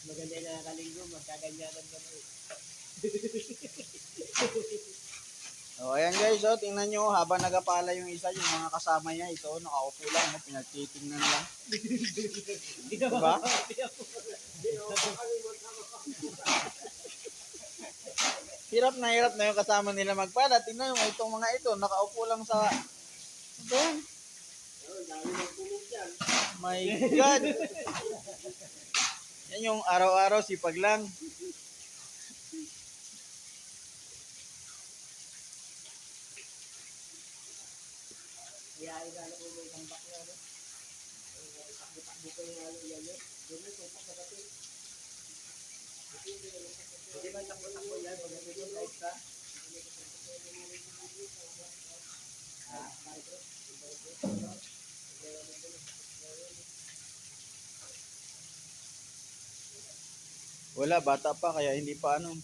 Maganda na nakalinggo, magkaganyanan ka na eh. O, ayan guys, oh, tingnan nyo, habang nagapala yung isa, yung mga kasama niya, ito, nakaupo lang, no, pinagtitingnan lang. Diba? Hirap na yung kasama nila magpala. Tingnan mo, itong mga ito, nakaupo lang sa... Ito yan. My God! Yan yung araw-araw, sipag lang. Kaya igala ko may tambak na ano. Takbo-takbo ko yung ano yan yun. Doon yung tumpak na kasi. Hindi man takbo-takbo yan. Huwag na dito live ka. Wala, bata pa, kaya hindi pa ano.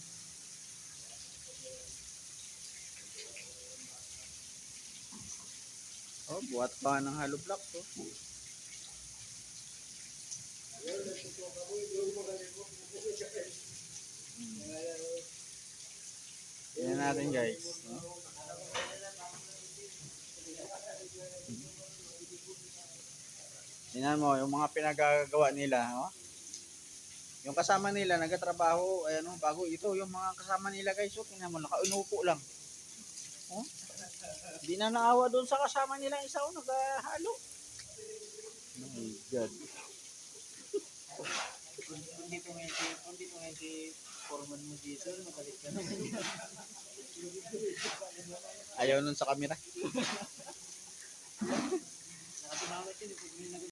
Oh, buhat pa ng hollow block to. Tingnan natin guys. No? Tingnan mo, yung mga pinagagawa nila. No? Yung kasama nila, nagtatrabaho, ayan, bago ito, yung mga kasama nila guys, so, tingnan mo, nakaunupo lang. Oh? Hindi na naawa doon sa kasama nila isa o naghahalo. Oh my God. Kung dito ngayon si Foreman mo dito, makalit ka naman yan. Ayaw nun sa camera. Nakasimangat yun,